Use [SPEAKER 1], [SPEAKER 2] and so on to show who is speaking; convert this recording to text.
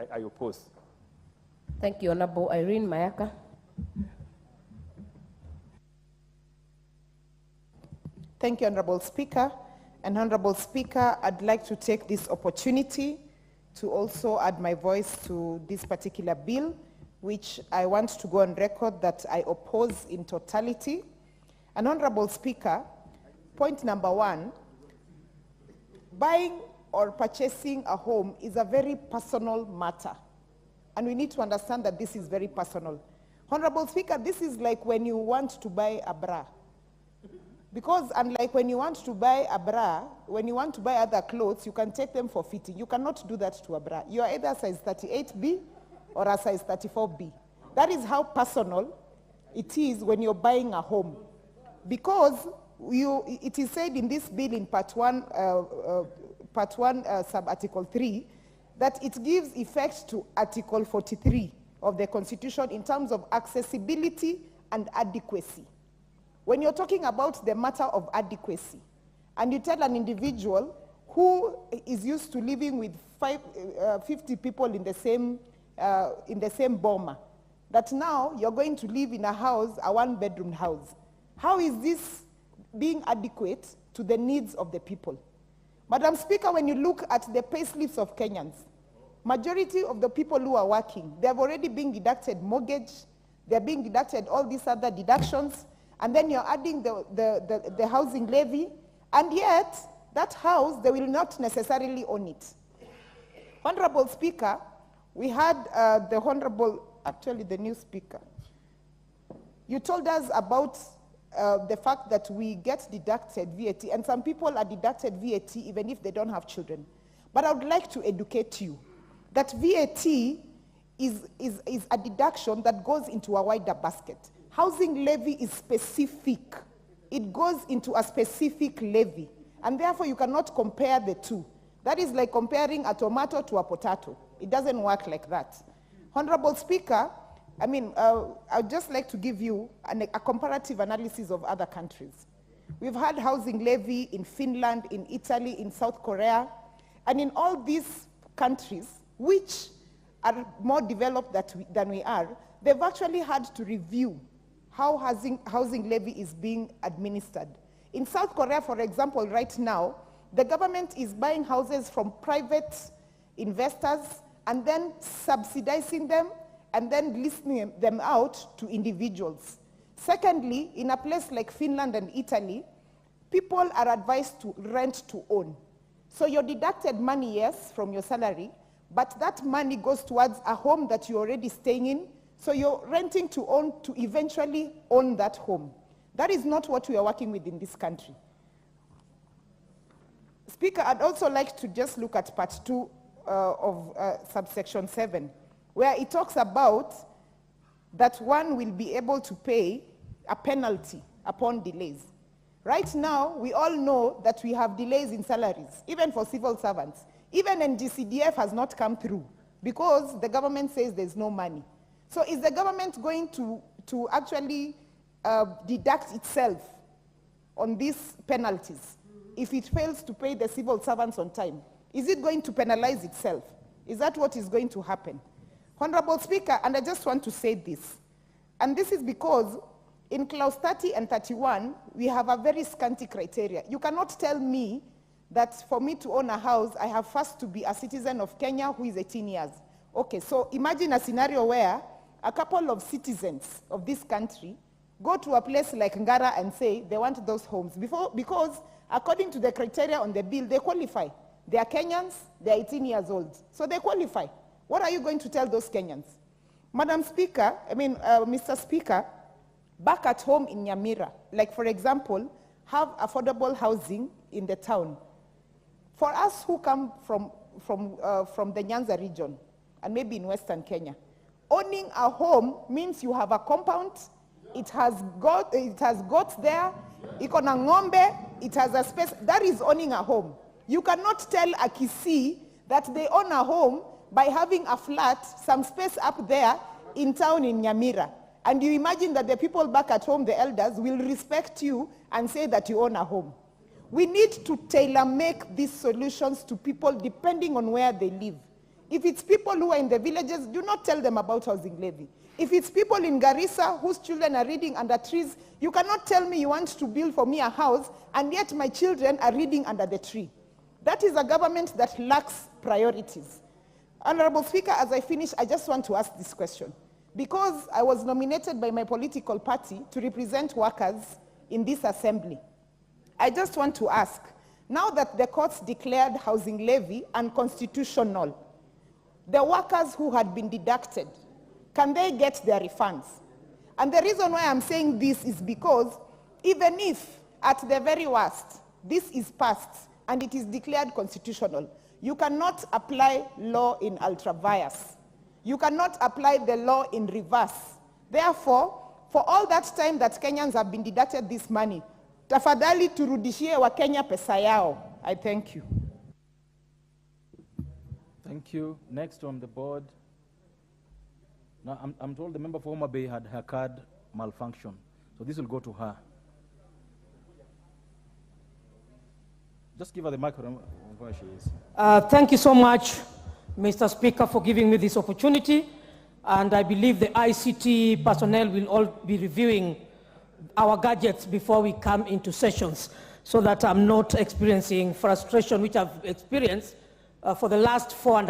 [SPEAKER 1] I oppose.
[SPEAKER 2] Thank you, Honorable Irene Mayaka.
[SPEAKER 3] Thank you, Honorable Speaker. And Honorable Speaker, I'd like to take this opportunity to also add my voice to this particular bill, which I want to go on record that I oppose in totality. And Honorable Speaker, point number one, buying or purchasing a home is a very personal matter. And we need to understand that this is very personal. Honorable Speaker, this is like when you want to buy a bra. Because unlike when you want to buy a bra, when you want to buy other clothes, you can take them for fitting. You cannot do that to a bra. You are either size 38B or a size 34B. That is how personal it is when you're buying a home. Because it is said in this bill in Part 1, Sub-Article 3, that it gives effect to Article 43 of the Constitution in terms of accessibility and adequacy. When you're talking about the matter of adequacy, and you tell an individual who is used to living with 50 people in the same boma, that now you're going to live in a house, a one-bedroom house. How is this being adequate to the needs of the people? Madam Speaker, when you look at the pay slips of Kenyans, majority of the people who are working, they have already been deducted mortgage, they're being deducted all these other deductions, and then you're adding the housing levy, and yet that house, they will not necessarily own it. Honorable Speaker, we had the new Speaker. You told us about the fact that we get deducted VAT, and some people are deducted VAT even if they don't have children. But I would like to educate you that VAT is a deduction that goes into a wider basket. Housing levy is specific. It goes into a specific levy, and therefore you cannot compare the two. That is like comparing a tomato to a potato. It doesn't work like that. Honorable Speaker, I'd just like to give you a comparative analysis of other countries. We've had housing levy in Finland, in Italy, in South Korea, and in all these countries, which are more developed than we are, they've actually had to review how housing levy is being administered. In South Korea, for example, right now, the government is buying houses from private investors and then subsidizing them and then leasing them out to individuals. Secondly, in a place like Finland and Italy, people are advised to rent to own. So you're deducted money, yes, from your salary, but that money goes towards a home that you're already staying in, so you're renting to own to eventually own that home. That is not what we are working with in this country. Speaker, I'd also like to just look at Part 2 of subsection 7, where it talks about that one will be able to pay a penalty upon delays. Right now, we all know that we have delays in salaries, even for civil servants. Even NGCDF has not come through because the government says there's no money. So is the government going to actually deduct itself on these penalties if it fails to pay the civil servants on time? Is it going to penalize itself? Is that what is going to happen? Honorable Speaker, and I just want to say this, and this is because in clause 30 and 31, we have a very scanty criteria. You cannot tell me that for me to own a house, I have first to be a citizen of Kenya who is 18 years. Okay, so imagine a scenario where a couple of citizens of this country go to a place like Ngara and say they want those homes because according to the criteria on the bill, they qualify. They are Kenyans, they are 18 years old, so they qualify. What are you going to tell those Kenyans? Madam Speaker, Mr. Speaker, back at home in Nyamira, like for example, have affordable housing in the town. For us who come from the Nyanza region, and maybe in Western Kenya, owning a home means you have a compound, it has goats there, iko na ng'ombe, it has a space. That is owning a home. You cannot tell a Kisii that they own a home by having a flat, some space up there in town in Nyamira. And you imagine that the people back at home, the elders, will respect you and say that you own a home. We need to tailor-make these solutions to people depending on where they live. If it's people who are in the villages, do not tell them about housing levy. If it's people in Garissa whose children are reading under trees, you cannot tell me you want to build for me a house, and yet my children are reading under the tree. That is a government that lacks priorities. Honorable Speaker, as I finish, I just want to ask this question. Because I was nominated by my political party to represent workers in this assembly, I just want to ask, now that the courts declared housing levy unconstitutional, the workers who had been deducted, can they get their refunds? And the reason why I'm saying this is because even if, at the very worst, this is passed and it is declared constitutional, you cannot apply law in ultra vires. You cannot apply the law in reverse. Therefore, for all that time that Kenyans have been deducted this money, tafadhali turudishie wa Kenya pesa yao. I thank you.
[SPEAKER 1] Thank you. Next on the board. Now, I'm told the member for Mutembei had her card malfunction, so this will go to her. Just give her the microphone where she is.
[SPEAKER 4] Thank you so much, Mr. Speaker, for giving me this opportunity. And I believe the ICT personnel will all be reviewing our gadgets before we come into sessions, so that I'm not experiencing frustration, which I've experienced for the last 4.5